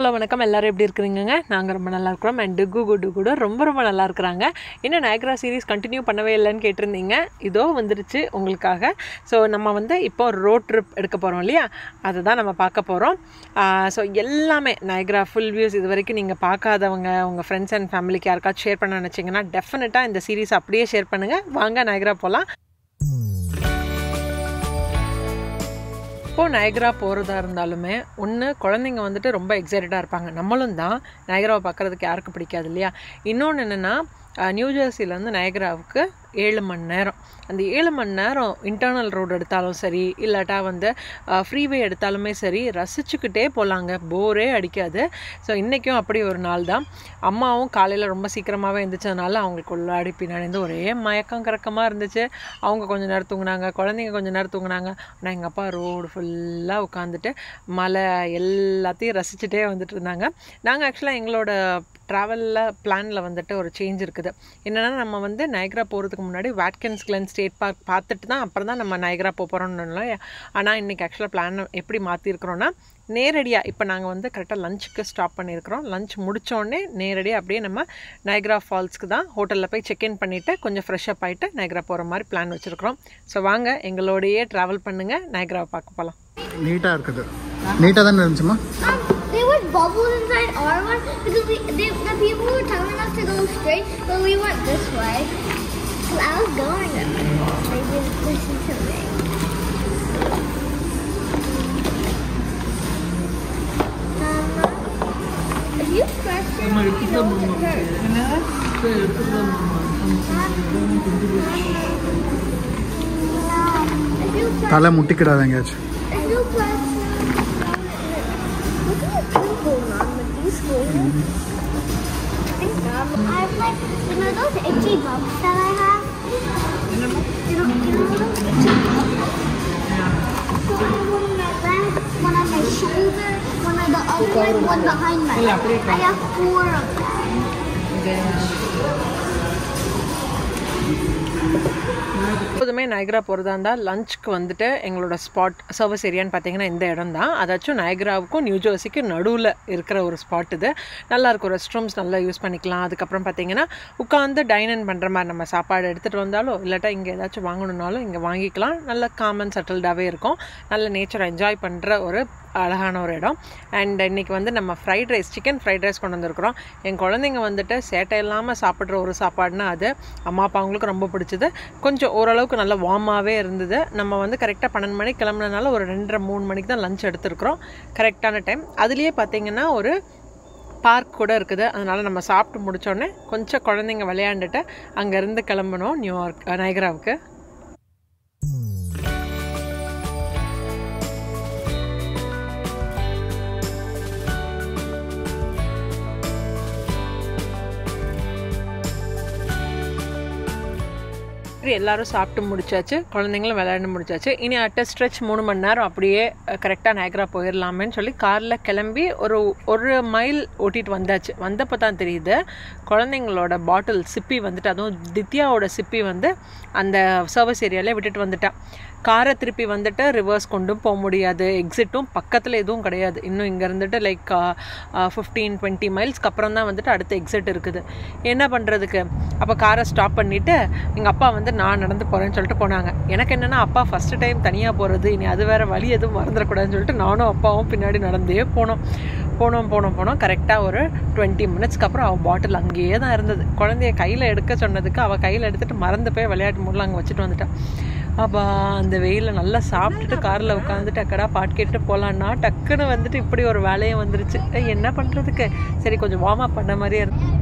Hello வணக்கம், எல்லாரும் எப்படி இருக்கிறீங்க? நாங்கள் ரொம்ப நல்லா இருக்கிறோம். அண்ட் டுகு கூட ரொம்ப நல்லா இருக்கிறாங்க. இன்னும் நயக்ரா சீரீஸ் கண்டினியூ பண்ணவே இல்லைன்னு கேட்டிருந்தீங்க. இதோ வந்துருச்சு உங்களுக்காக. ஸோ நம்ம இப்போ ரோட் ட்ரிப் எடுக்க போகிறோம் இல்லையா, அதை தான் நம்ம பார்க்க போகிறோம். ஸோ எல்லாமே நயக்ரா ஃபுல் வியூஸ் இது வரைக்கும் நீங்கள் பார்க்காதவங்க உங்கள் ஃப்ரெண்ட்ஸ் அண்ட் ஃபேமிலிக்கு யாருக்காச்சும் ஷேர் பண்ண நினச்சிங்கன்னா டெஃபினட்டாக இந்த சீரீஸ் அப்படியே ஷேர் பண்ணுங்கள். வாங்க நயக்ரா போகலாம். இப்போது நயக்ரா போகிறதா இருந்தாலுமே ஒன்று குழந்தைங்க ரொம்ப எக்ஸைட்டடாக இருப்பாங்க. நம்மளும் தான் நயக்ராவை பார்க்குறதுக்கு யாருக்கு பிடிக்காது இல்லையா? இன்னொன்று என்னென்னா, நியூ ஜெர்சிலேருந்து நயக்ராவுக்கு 7 மணி நேரம். அந்த 7 மணி நேரம் இன்டர்னல் ரோடு எடுத்தாலும் சரி, இல்லாட்டா ஃப்ரீவே எடுத்தாலுமே சரி, ரசிச்சுக்கிட்டே போகலாங்க, போரே அடிக்காது. ஸோ இன்றைக்கும் அப்படி ஒரு நாள் தான். அம்மாவும் காலையில் ரொம்ப சீக்கிரமாகவே இருந்துச்சதுனால அவங்களுக்கு உள்ளாடி பின்னாடி ஒரே மயக்கம் கறக்கமாக இருந்துச்சு. அவங்க கொஞ்சம் நேரம் தூங்கினாங்க, குழந்தைங்க கொஞ்சம் நேரம் தூங்கினாங்க. ஆனால் எங்கள் அப்பா ரோடு ஃபுல்லாக உட்காந்துட்டு மலை எல்லாத்தையும் ரசிச்சுட்டே வந்துட்டு இருந்தாங்க. நாங்கள் ஆக்சுவலாக எங்களோட பிளானில் ஒரு சேஞ்ச் இருக்குது. என்னென்னா, நம்ம நயக்ரா போகிறதுக்கு முன்னாடி வாட்கின்ஸ் கிளன் ஸ்டேட் பார்க் பார்த்துட்டு தான் அப்புறம் தான் நம்ம நயக்ரா போகிறோம்னு. ஆனால் இன்றைக்கி ஆக்சுவலாக பிளான் எப்படி மாற்றிருக்கிறோன்னா, நேரடியாக இப்போ நாங்கள் கரெக்டாக லஞ்சுக்கு ஸ்டாப் பண்ணியிருக்கிறோம். லஞ்ச் முடித்தோடனே நேரடியாக அப்படியே நம்ம நயக்ரா ஃபால்ஸ்க்கு தான் ஹோட்டலில் போய் செக்இன் பண்ணிவிட்டு கொஞ்சம் ஃப்ரெஷ்அப் ஆகிட்டு நயக்ரா போகிற மாதிரி பிளான் வச்சுருக்கிறோம். ஸோ வாங்க எங்களோடையே ட்ராவல் பண்ணுங்கள், நயக்ராவை பார்க்க போகலாம். நீட்டாக இருக்குது. நீட்டாக தானே இருந்துச்சுமா? There was bubbles inside our one because the people were telling us to go straight, but we went this way. So I was going that way. They didn't listen to me. If you question me, you know it hurts. தலை முட்டிக்கிடாது எங்கேயாச்சும். I have those itchy bumps that I have. You know those itchy bumps? So I have one on my leg, one on my shoulder, one on the other leg, one behind my leg. I have 4 of them. எப்போதுமே Niagara போகிறதா இருந்தால் லஞ்சுக்கு எங்களோட spot service ஏரியான்னு பார்த்தீங்கன்னா இந்த இடம் தான். அதாச்சும் நயக்ராவுக்கும் நியூ ஜெர்சிக்கும் நடுவில் இருக்கிற ஒரு ஸ்பாட் இது. நல்லாயிருக்கும், ரெஸ்ட் ரூம்ஸ் நல்லா யூஸ் பண்ணிக்கலாம். அதுக்கப்புறம் பார்த்தீங்கன்னா உட்காந்து டைன் பண்ணுற மாதிரி நம்ம சாப்பாடு எடுத்துகிட்டு வந்தாலோ இல்லாட்டா இங்கே ஏதாச்சும் வாங்கணுன்னாலும் இங்கே வாங்கிக்கலாம். நல்ல காமன் செட்டில்டாகவே இருக்கும். நல்ல நேச்சரை என்ஜாய் பண்ணுற ஒரு அழகான ஒரு இடம். அண்ட் இன்றைக்கி நம்ம fried rice, chicken fried rice கொண்டு வந்திருக்கிறோம். என் குழந்தைங்க சேட்டை இல்லாமல் சாப்பிட்ற ஒரு சாப்பாடுனா அது அம்மா அப்பா அவங்களுக்கு ரொம்ப பிடிச்சது. கொஞ்சம் ஓரளவுக்கு நல்லா வார்மாகவே இருந்தது. நம்ம கரெக்டாக 12 மணிக்கு கிளம்புனதுனால ஒரு 2:30-3 மணிக்கு தான் லஞ்ச் எடுத்துருக்குறோம். கரெக்டான டைம். அதுலேயே பார்த்திங்கன்னா ஒரு பார்க் கூட இருக்குது. அதனால் நம்ம சாப்பிட்டு முடித்தோடனே கொஞ்சம் குழந்தைங்க விளையாண்டுட்டு அங்கேருந்து கிளம்பணும் நயக்ராவுக்கு. எல்லாரும் சாப்பிட்டு முடிச்சாச்சு, குழந்தைங்களும் விளையாண்டு முடிச்சாச்சு. இனி அட்ட ஸ்ட்ரெச் 3 மணி நேரம் அப்படியே கரெக்டாக நயக்ரா போயிடலாமேன்னு சொல்லி காரில் கிளம்பி ஒரு மைல் ஓட்டிகிட்டு வந்தாச்சு. வந்தப்போ தான் தெரியுது குழந்தைங்களோட பாட்டில் சிப்பி அதுவும் தித்யாவோட சிப்பி அந்த சர்வீஸ் ஏரியாவிலே விட்டுட்டு வந்துட்டான். காரை திருப்பி ரிவர்ஸ் கொண்டும் போக முடியாது. எக்ஸிட்டும் பக்கத்தில் எதுவும் கிடையாது. இன்னும் இங்கே லைக் 15-20 மைல்ஸ்க்கு அப்புறம் தான் அடுத்த எக்ஸிட் இருக்குது. என்ன பண்ணுறதுக்கு? அப்போ காரை ஸ்டாப் பண்ணிவிட்டு எங்கள் அப்பா நான் நடந்து போகிறேன்னு சொல்லிட்டு போனாங்க. எனக்கு என்னென்னா, அப்பா ஃபஸ்ட்டு டைம் தனியாக போகிறது, இனி அது வேறு வழி எதுவும் மறந்துடக்கூடாதுன்னு சொல்லிட்டு நானும் அப்பாவும் பின்னாடி நடந்தே போனோம். கரெக்டாக ஒரு 20 மினிட்ஸ்க்கு அப்புறம் அவள் பாட்டில் அங்கேயே தான் இருந்தது. குழந்தைய கையில் எடுக்க சொன்னதுக்கு அவள் கையில் எடுத்துகிட்டு மறந்து போய் விளையாட்டு மூலம் அங்கே வச்சுட்டு வந்துட்டான். அப்போ அந்த வெயிலில் நல்லா சாப்பிட்டுட்டு காரில் உட்காந்துட்டு அக்கடா பாட்டு கேட்டு போகலான்னா டக்குன்னு இப்படி ஒரு வேலையை வந்துருச்சு. என்ன பண்ணுறதுக்கு? சரி கொஞ்சம் வார்ம் அப் பண்ண மாதிரியே இருக்கு.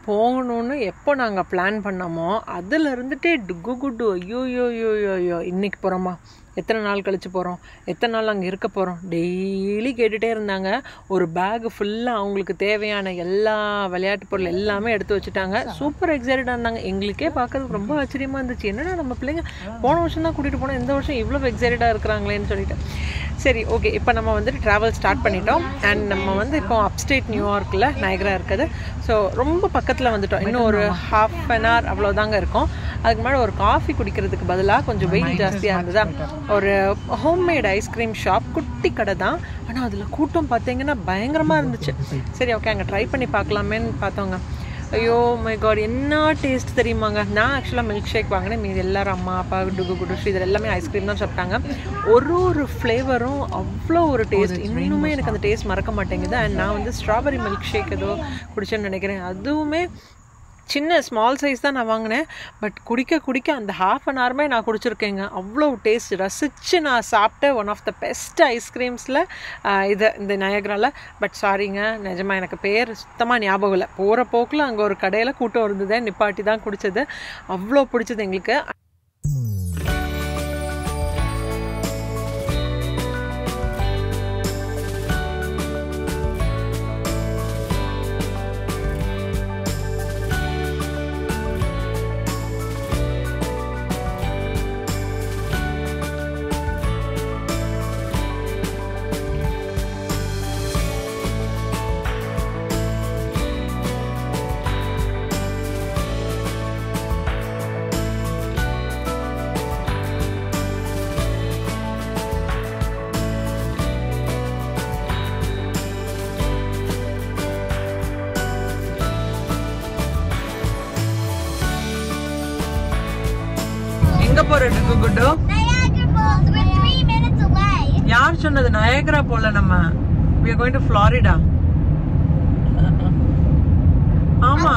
போகணுன்னு எப்போ நாங்கள் பிளான் பண்ணோமோ அதில் இருந்துகிட்டே டுகு குட்டு ஐயோ இன்னைக்கு போகிறோமா, எத்தனை நாள் கழிச்சு போகிறோம், எத்தனை நாள் அங்கே இருக்க போகிறோம், டெய்லி கேட்டுகிட்டே இருந்தாங்க. ஒரு பேகு ஃபுல்லாக அவங்களுக்கு தேவையான எல்லா விளையாட்டு பொருள் எல்லாமே எடுத்து வச்சுட்டாங்க. சூப்பர் எக்ஸைட்டடாக இருந்தாங்க. எங்களுக்கே பார்க்கறதுக்கு ரொம்ப ஆச்சரியமாக இருந்துச்சு. என்னடா நம்ம பிள்ளைங்க போன வருஷம் தான் கூட்டிகிட்டு போனோம், இந்த வருஷம் இவ்வளோ எக்ஸைட்டடாக இருக்கிறாங்களேன்னு சொல்லிட்டு. சரி, ஓகே, இப்போ நம்ம வந்துட்டு ட்ராவல் ஸ்டார்ட் பண்ணிட்டோம். அண்ட் நம்ம வந்து இப்போ அப்ஸ்டேட் நியூயார்க்கில் நயகரா இருக்குது. ஸோ ரொம்ப பக்கத்தில் வந்துட்டோம். இன்னும் ஒரு ½ an hour அவ்வளோதாங்க இருக்கும். அதுக்கு முன்னாடி ஒரு காஃபி குடிக்கிறதுக்கு பதிலாக கொஞ்சம் வெயில் ஜாஸ்தியாக இருந்ததா ஒரு ஹோம்மேட் ஐஸ்கிரீம் ஷாப், குட்டி கடை தான். ஆனால் அதில் கூட்டம் பார்த்தீங்கன்னா பயங்கரமாக இருந்துச்சு. சரி, ஓகே, அங்கே ட்ரை பண்ணி பார்க்கலாமேன்னு பார்த்தோங்க. ஐயோ மை காட், என்ன டேஸ்ட் தெரியுமாங்க. நான் ஆக்சுவலாக மில்க் ஷேக் வாங்கினேன். மீது எல்லாரும் அம்மா அப்பா டுகு குடு ஸ்ரீதர் எல்லாமே ஐஸ்கிரீம் தான் சாப்பிட்டாங்க. ஒரு ஃப்ளேவரும் அவ்வளோ ஒரு டேஸ்ட், இன்னுமே எனக்கு அந்த டேஸ்ட் மறக்க மாட்டேங்குது. அண்ட் நான் வந்து ஸ்ட்ராபெரி மில்க் ஷேக் ஏதோ குடிச்சேன்னு நினைக்கிறேன். அதுவுமே சின்ன ஸ்மால் சைஸ் தான் நான் வாங்கினேன். பட் குடிக்க அந்த ½ an hourமே நான் குடிச்சிருக்கேங்க. அவ்வளோ டேஸ்ட் ரசித்து நான் சாப்பிட்ட ஒன் ஆஃப் த பெஸ்ட் ஐஸ்கிரீம்ஸில் இந்த நயகராவில். பட் சாரிங்க, நிஜமாக எனக்கு பேர் சுத்தமாக ஞாபகம் இல்லை. போகிற போக்கில் அங்கே ஒரு கடையில் கூட்டம் இருந்தது, நிப்பாட்டி தான் குடித்தது. அவ்வளோ பிடிச்சது எங்களுக்கு. எங்க போற டுகு குட்டு? யார் சொன்னது நயகரா போல? நம்ம we are going to Florida. ஆமா,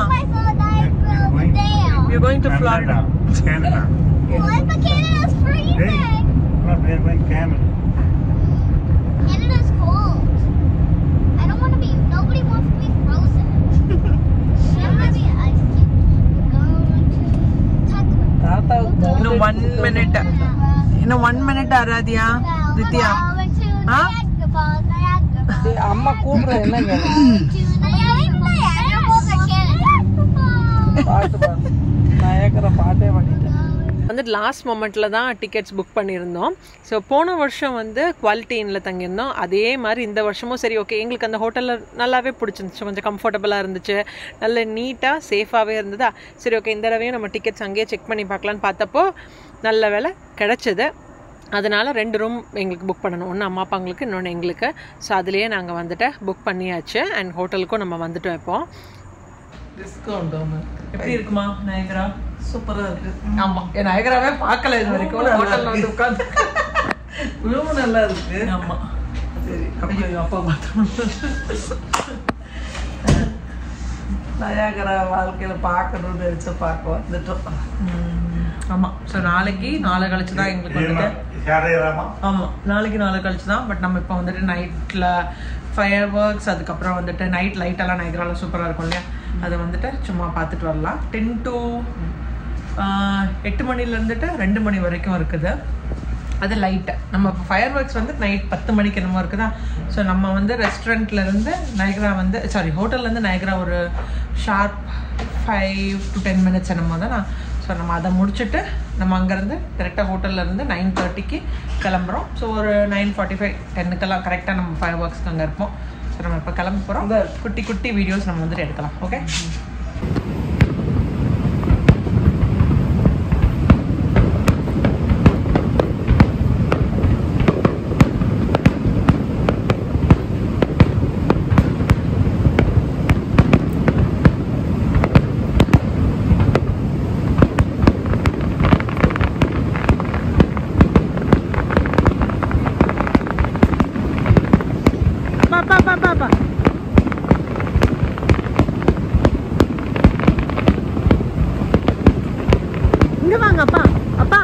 we are going to Florida. Canada. What? But Canada's freezing. Hey, not bad when Canada. Canada's cold. I don't want to be. Nobody wants to be frozen. I want to be ice cube. இன்னும் 1 minute. இன்னும் 1 minute Aaradhya தித்யா. அம்மா கூப்பிடுற என்ன பாட்டே வந்துட்டு last மொமெண்ட்டில் தான் tickets book பண்ணியிருந்தோம். So போன வருஷம் வந்து குவாலிட்டி இன்னில் தங்கியிருந்தோம். அதே மாதிரி இந்த வருஷமும் சரி, ஓகே, எங்களுக்கு அந்த ஹோட்டலில் நல்லாவே பிடிச்சிருந்துச்சு. கொஞ்சம் கம்ஃபர்டபுளாக இருந்துச்சு, நல்ல நீட்டாக சேஃபாகவே இருந்ததா. சரி, ஓகே, இந்த தடவையும் நம்ம டிக்கெட்ஸ் அங்கேயே செக் பண்ணி பார்க்கலான்னு பார்த்தப்போ நல்ல வேலை கிடச்சிது. அதனால் 2 ரூம் எங்களுக்கு புக் பண்ணணும். ஒன்று அம்மா அப்பாங்களுக்கு, இன்னொன்று எங்களுக்கு. ஸோ அதுலேயே நாங்கள் வந்துட்டு புக் பண்ணியாச்சு. அண்ட் ஹோட்டலுக்கும் நம்ம வந்துட்டோம். இப்போது டிஸ்கவுண்ட் எப்படி இருக்குமா நயகரா? சூப்பராக இருக்குது. ஆமாம், என் நயகராவே பார்க்கல இது வரைக்கும். ஹோட்டலில் வந்து உட்காந்து ரொம்ப நல்லா இருக்குது. ஆமாம், சரி, அப்படி அப்பா பார்த்தோம். நயகரா வாழ்க்கையில் பார்க்கணும்னு நினச்சா பார்க்க வந்துட்டோம். ஆமாம், ஸோ நாளை கழிச்சு தான் எங்களுக்கு வந்துட்டு. ஆமாம், நாளை கழிச்சு தான். பட் நம்ம இப்போ வந்துட்டு நைட்டில் ஃபயர் ஒர்க்ஸ், அதுக்கப்புறம் வந்துட்டு நைட் லைட்டெல்லாம் நயகராவில் சூப்பராக இருக்கும் இல்லையா, அதை வந்துட்டு சும்மா பார்த்துட்டு வரலாம். 10 to 8 மணிலேருந்துட்டு 2 மணி வரைக்கும் இருக்குது. அது லைட்டு. நம்ம ஃபயர் ஒர்க்ஸ் வந்து நைட் 10 மணிக்கு என்னமோ இருக்குதா. ஸோ நம்ம வந்து ரெஸ்டாரண்ட்லேருந்து நயகரா வந்து ஹோட்டல்லேருந்து நயகரா ஒரு ஷார்ப் 5 to 10 minutes என்னமோ தான். ஸோ நம்ம அதை முடிச்சுட்டு நம்ம அங்கேருந்து கரெக்டாக ஹோட்டல்லேருந்து 9:30க்கு கிளம்புறோம். ஸோ ஒரு 9:45 10க்கெல்லாம் கரெக்டாக நம்ம ஃபயர் ஒர்க்ஸ்க்கு அங்கே இருப்போம். ஸோ நம்ம இப்போ கிளம்ப போகிறோம். குட்டி குட்டி வீடியோஸ் நம்ம வந்துட்டு எடுக்கலாம். ஓகே, இங்கே வாங்க அப்பா. அப்பா,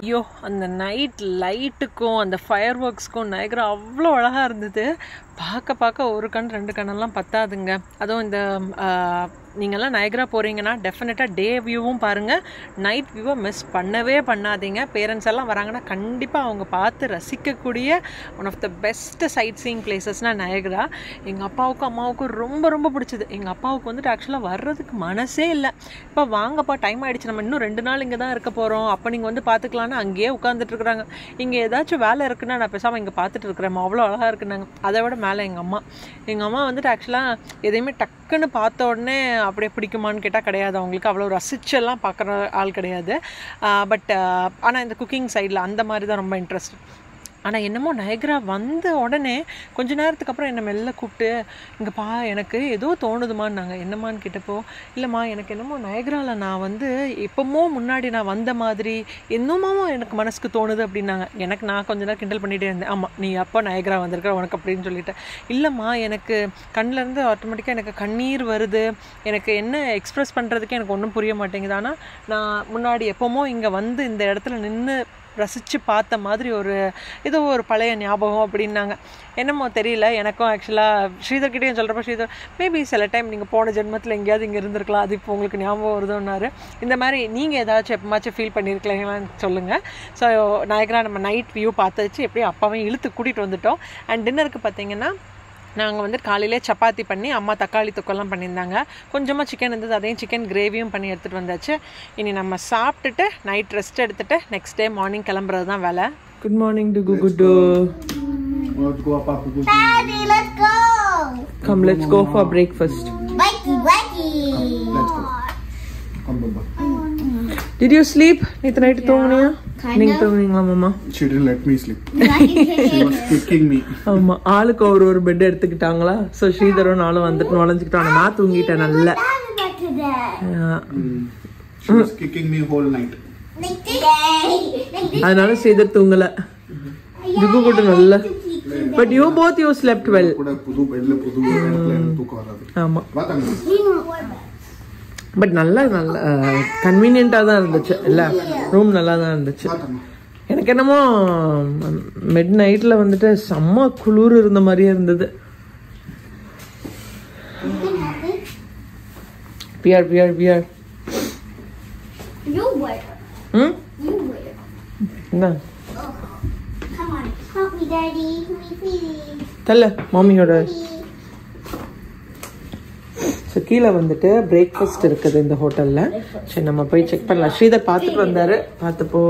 ஐயோ அந்த நைட் லைட்டுக்கும் அந்த ஃபயர் ஒர்க்ஸ்க்கும் நயகரா அவ்வளோ அழகாக இருந்தது. பார்க்க ஒரு கண் 2 கண்ணெல்லாம் பத்தாதுங்க. அதுவும் இந்த நீங்கள்லாம் நயகரா போகிறீங்கன்னா டெஃபினட்டாக டே வியூவும் பாருங்கள், நைட் வியூவை மிஸ் பண்ணவே பண்ணாதீங்க. பேரண்ட்ஸ் எல்லாம் வராங்கன்னா கண்டிப்பாக அவங்க பார்த்து ரசிக்கக்கூடிய one of the best sightseeing பிளேசஸ்னால் நயகரா. எங்கள் அப்பாவுக்கும் அம்மாவுக்கும் ரொம்ப பிடிச்சது. எங்கள் அப்பாவுக்கு வந்துட்டு ஆக்சுவலாக வர்றதுக்கு மனசே இல்லை. இப்போ வாங்கப்பா டைம் ஆகிடுச்சு, நம்ம இன்னும் 2 நாள் இங்கே தான் இருக்க போகிறோம், அப்போ நீங்கள் வந்து பார்த்துக்கலான்னு அங்கேயே உட்காந்துட்ருக்குறாங்க. இங்கே ஏதாச்சும் வேலை இருக்குன்னா நான் பேசாமல் இங்கே பார்த்துட்டு இருக்கிறேன், அவ்வளோ அழகாக இருக்குன்னாங்க. அதை விட மேலே எங்கள் அம்மா வந்துட்டு ஆக்சுவலாக எதையுமே டக்குன்னு பார்த்த உடனே அப்படியே பிடிக்குமான்னு கேட்டால் கிடையாது. அவங்களுக்கு அவ்வளோ ரசிச்செல்லாம் பார்க்குற ஆள் கிடையாது. பட் ஆனால் இந்த குக்கிங் சைடில் அந்த மாதிரி தான் ரொம்ப இன்ட்ரெஸ்ட். ஆனால் என்னமோ நயகரா வந்த உடனே கொஞ்ச நேரத்துக்கு அப்புறம் என்னை மெல்ல கூப்பிட்டு, இங்கேப்பா எனக்கு ஏதோ தோணுதுமான்னாங்க. என்னம்மான்னு கேட்டப்போ, இல்லைம்மா எனக்கு என்னமோ நயகராவில் நான் வந்து எப்போமோ முன்னாடி நான் வந்த மாதிரி என்னமோ எனக்கு மனசுக்கு தோணுது அப்படின்னாங்க. நான் கொஞ்ச நேரம் கிண்டல் பண்ணிகிட்டே இருந்தேன். ஆமாம், நீ அப்போ நயகரா வந்திருக்கிற உனக்கு அப்படின்னு சொல்லிட்டேன். இல்லைம்மா எனக்கு கண்ணிலேருந்து ஆட்டோமேட்டிக்காக எனக்கு கண்ணீர் வருது, எனக்கு என்ன எக்ஸ்ப்ரெஸ் பண்ணுறதுக்கு எனக்கு ஒன்றும் புரிய மாட்டேங்குது. ஆனால் நான் முன்னாடி எப்போமோ இங்கே வந்து இந்த இடத்துல நின்று ரசித்து பார்த்த மாதிரி ஏதோ ஒரு பழைய ஞாபகம் அப்படின்னாங்க. என்னமோ தெரியல, எனக்கும் ஆக்சுவலாக ஸ்ரீதர்கிட்டையும் சொல்கிறப்ப ஸ்ரீதர் மேபி சில டைம் நீங்கள் போன ஜென்மத்தில் எங்கேயாவது இங்கே இருந்திருக்கலாம், அது இப்போ உங்களுக்கு ஞாபகம் வருதுன்னாரு. இந்த மாதிரி நீங்கள் ஏதாச்சும் எப்போமாச்சும் ஃபீல் பண்ணியிருக்கீங்களான்னு சொல்லுங்கள். ஸோ நயகரா நம்ம நைட் வியூ பார்த்துச்சு, எப்படியும் அப்பாவையும் இழுத்து கூட்டிகிட்டு வந்துட்டோம். அண்ட் டின்னருக்கு பார்த்தீங்கன்னா நாங்கள் வந்து காலையிலே சப்பாத்தி பண்ணி அம்மா தக்காளி தொக்கெல்லாம் பண்ணியிருந்தாங்க. கொஞ்சமாக சிக்கன் இருந்தது, அதையும் சிக்கன் கிரேவியும் பண்ணி எடுத்துகிட்டு வந்தாச்சு. இனி நம்ம சாப்பிட்டுட்டு நைட் ரெஸ்ட் எடுத்துகிட்டு நெக்ஸ்ட் டே மார்னிங் கிளம்புறது தான் வேலை. Good morning to Kuttu. Let's go, Daddy, let's go. Come, let's go for breakfast. Wakey. Let's go. Come, Baba. Did you sleep? நேற்று நைட்டு தூங்குனியா? நீங்கள் தூங்குனீங்களா மாமா? She didn't let me sleep. She was kicking me. ஆமாம், ஆளுக்கு ஒரு bed எடுத்துக்கிட்டாங்களா. So ஸ்ரீதரும் நானும் வந்துட்டு நுழைஞ்சிக்கிட்டோம். நான் தூங்கிட்டேன் நல்லா. She was kicking me whole night. அதனால ஸ்ரீதர் தூங்கலை. குகு கூட நல்லா. But you both you slept well. புது பெட்ல புது தூக்கம் வராது. ஆமாம், பட் நல்லா கன்வீனியண்ட்டாக தான் இருந்துச்சு. இல்லை, ரூம் நல்லா தான் இருந்துச்சு. எனக்கு என்னமோ மிட் நைட்டில் வந்துட்டு செம்ம குளிர் இருந்த மாதிரியே இருந்தது. பியர் என்ன தெரியல மாமியோட. ஸோ கீழே வந்துட்டு பிரேக்ஃபாஸ்ட் இருக்குது இந்த ஹோட்டலில். சரி நம்ம போய் செக் பண்ணலாம். ஸ்ரீதர் பார்த்துட்டு வந்தார். பார்த்தப்போ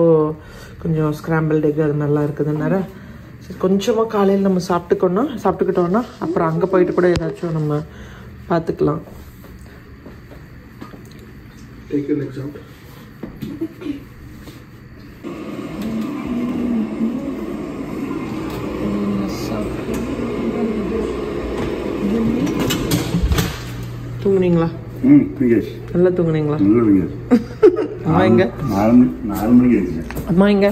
கொஞ்சம் ஸ்க்ராம்பிள்டு எக் அது மாதிரிலாம் இருக்குதுன்னாரு. சரி கொஞ்சமாக காலையில் நம்ம சாப்பிட்டுக்கிட்டோன்னா அப்புறம் அங்கே போயிட்டு கூட ஏதாச்சும் நம்ம பார்த்துக்கலாம். Take your legs out. தூங்குனீங்களா? நல்லா தூங்குனீங்களா? அம்மா எங்க? அம்மா எங்க?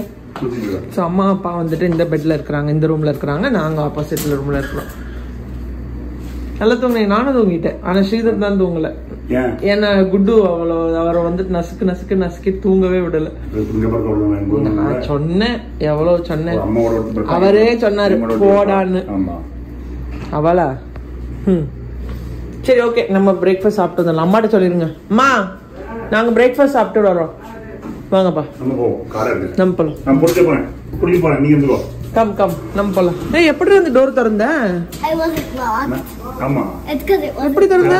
ஸோ அம்மா அப்பா வந்துட்டு இந்த பெட்ல இருக்கிறாங்க, இந்த ரூம்ல இருக்கிறாங்க. நாங்கள் ஆப்போசிட்ல ரூம்ல இருக்கிறோம். நல்லா தூங்குனீங்க. நானும் தூங்கிட்டேன். ஆனால் ஸ்ரீதர் தான் தூங்கலை. ஏன்னா குட்டு அவரை வந்துட்டு நசுக்கி தூங்கவே விடல. நான் சொன்னேன், எவ்வளவு சொன்னேன், அவரே சொன்னாரு போடான்னு. அவளா? சரி ஓகே, நம்ம பிரேக்ஃபாஸ்ட் சாப்பிட்டு வந்துடலாம். அம்மாட்ட சொல்லிருங்க, அம்மா நாங்க பிரேக்ஃபாஸ்ட் சாப்பிட்டு வரோம், வாங்கப்பா நம்ம போலாம். கம் நம்ம போலாம். ஏய் எப்படி அந்த டோர் திறந்த? எப்படி திறந்த?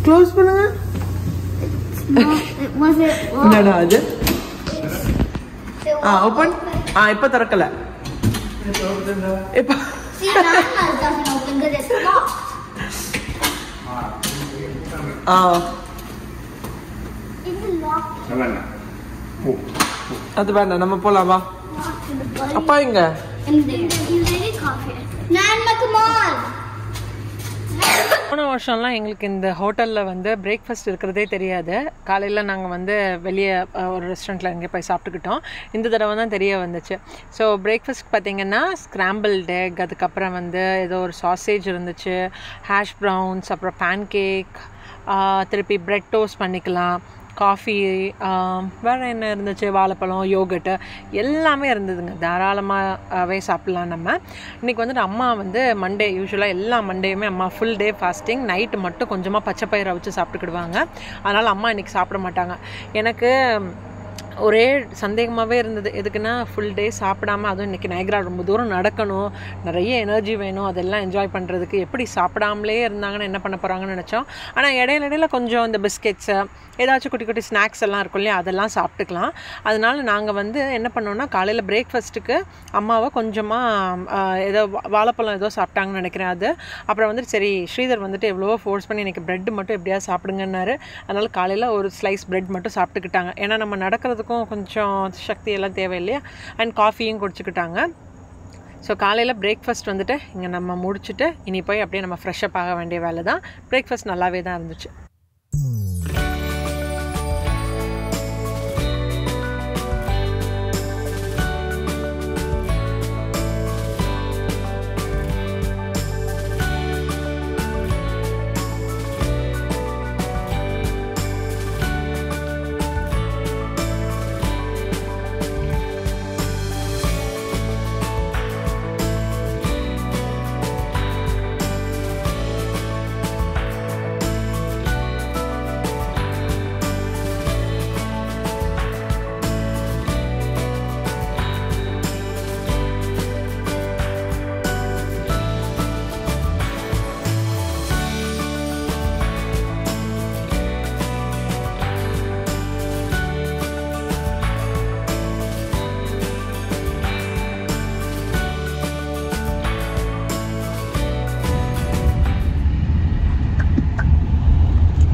க்ளோஸ் பண்ணுங்க. என்னடா அது? ஓபன். இப்ப திறக்கல. இப்ப அது வேண்டாம், நம்ம போலாமா? அப்பா எங்க? போன வருஷம்லாம் எங்களுக்கு இந்த ஹோட்டலில் வந்து பிரேக்ஃபாஸ்ட் இருக்கிறதே தெரியாது. காலையில் நாங்கள் வந்து வெளியே ஒரு ரெஸ்டாரண்ட்டில் எங்கே போய் சாப்பிட்டுக்கிட்டோம். இந்த தடவை தான் தெரிய வந்துச்சு. ஸோ பிரேக்ஃபாஸ்ட் பார்த்திங்கன்னா ஸ்க்ராம்பிள்டு எக், அதுக்கப்புறம் வந்து ஏதோ ஒரு சாசேஜ் இருந்துச்சு, ஹேஷ் ப்ரவுன்ஸ், அப்புறம் பேன் கேக், திருப்பி ப்ரெட் டோஸ்ட் பண்ணிக்கலாம், காஃபி, வேறு என்ன இருந்துச்சு, வாழைப்பழம், யோகட்டு எல்லாமே இருந்ததுங்க. தாராளமாகவே சாப்பிட்லாம் நம்ம. இன்றைக்கி வந்துட்டு அம்மா வந்து மண்டே யூஸ்வலாக எல்லா மண்டேயுமே அம்மா ஃபுல் டே ஃபாஸ்டிங், நைட்டு மட்டும் கொஞ்சமாக பச்சை பயிரை வச்சு சாப்பிட்டுக்கிடுவாங்க. அதனால் அம்மா இன்றைக்கி சாப்பிட மாட்டாங்க. எனக்கு ஒரே சந்தேகமாகவே இருந்தது, எதுக்குன்னா ஃபுல் டே சாப்பிடாமல், அதுவும் இன்றைக்கி நைக்ரா ரொம்ப தூரம் நடக்கணும், நிறைய எனர்ஜி வேணும், அதெல்லாம் என்ஜாய் பண்ணுறதுக்கு எப்படி சாப்பிடாமலே இருந்தாங்கன்னு என்ன பண்ண போகிறாங்கன்னு நினச்சோம். ஆனால் இடையில கொஞ்சம் இந்த பிஸ்கெட்ஸு ஏதாச்சும் குட்டி குட்டி ஸ்நாக்ஸ் எல்லாம் இருக்கும் இல்லையா, அதெல்லாம் சாப்பிட்டுக்கலாம். அதனால் நாங்கள் வந்து என்ன பண்ணோன்னா, காலையில் பிரேக்ஃபாஸ்ட்டுக்கு அம்மாவை கொஞ்சமாக ஏதோ வாழைப்பழம் ஏதோ சாப்பிட்டாங்கன்னு நினைக்கிறேன். அது அப்புறம் வந்துட்டு சரி ஸ்ரீதர் வந்துட்டு எவ்வளவோ ஃபோர்ஸ் பண்ணி எனக்கு ப்ரெட் மட்டும் எப்படியாவது சாப்பிடுங்கன்னாரு. அதனால் காலையில் ஒரு ஸ்லைஸ் ப்ரெட் மட்டும் சாப்பிட்டுக்கிட்டாங்க. ஏன்னா நம்ம நடக்கிறதுக்கும் கொஞ்சம் சக்தி எல்லாம் தேவை இல்லையா. அண்ட் காஃபியும் குடிச்சுக்கிட்டாங்க. ஸோ காலையில் பிரேக்ஃபாஸ்ட் வந்துட்டு இங்கே நம்ம முடிச்சுட்டு இனி போய் அப்படியே நம்ம ஃப்ரெஷ்ஷப் ஆக வேண்டிய வேலை தான். பிரேக்ஃபாஸ்ட் நல்லாவே தான் இருந்துச்சு.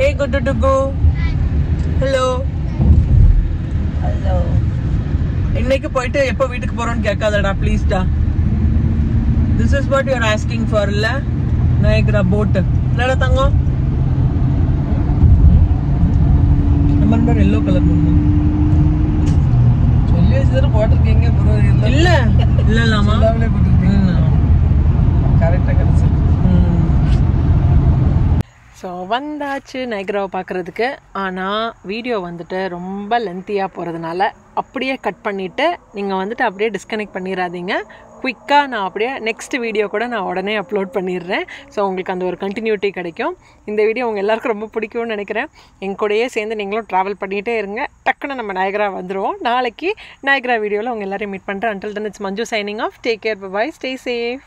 Hey, good to go. Hello. Hello. இன்னைக்கு போயிட்டு எப்போ வீட்டுக்கு போறோம்னு கேட்காதடா ப்ளீஸ்டா. This is what you are asking for இல்ல, நயக்ரா போட் இல்லடா தங்கம். நம்பர் எல்லோ கலர் மூணு சொல்லி வச்சுதானே போட்டிருக்கீங்க ப்ரோ. இல்ல இல்லலாமா போட்டிருக்கீங்க கரெக்டாக கிடைச்சி. ஸோ வந்தாச்சு நைக்ராவை பார்க்குறதுக்கு. ஆனால் வீடியோ வந்துட்டு ரொம்ப லென்த்தியாக போகிறதுனால அப்படியே கட் பண்ணிவிட்டு நீங்கள் வந்துட்டு அப்படியே டிஸ்கனெக்ட் பண்ணிடாதீங்க. குயிக்காக நான் அப்படியே நெக்ஸ்ட் வீடியோ கூட நான் உடனே அப்லோட் பண்ணிடுறேன். ஸோ உங்களுக்கு அந்த ஒரு கண்டினியூட்டி கிடைக்கும். இந்த வீடியோ உங்கள் எல்லாருக்கும் ரொம்ப பிடிக்கும்னு நினைக்கிறேன். எங்கள் கூடயே சேர்ந்து நீங்களும் ட்ராவல் பண்ணிகிட்டே இருங்க. டக்குன்னு நம்ம நயக்ரா வந்துடுவோம். நாளைக்கு நயக்ரா வீடியோவில் உங்கள் எல்லோரையும் மீட் பண்ணுறேன். Until then, it's Manju signing off. Take care, bye-bye, stay safe.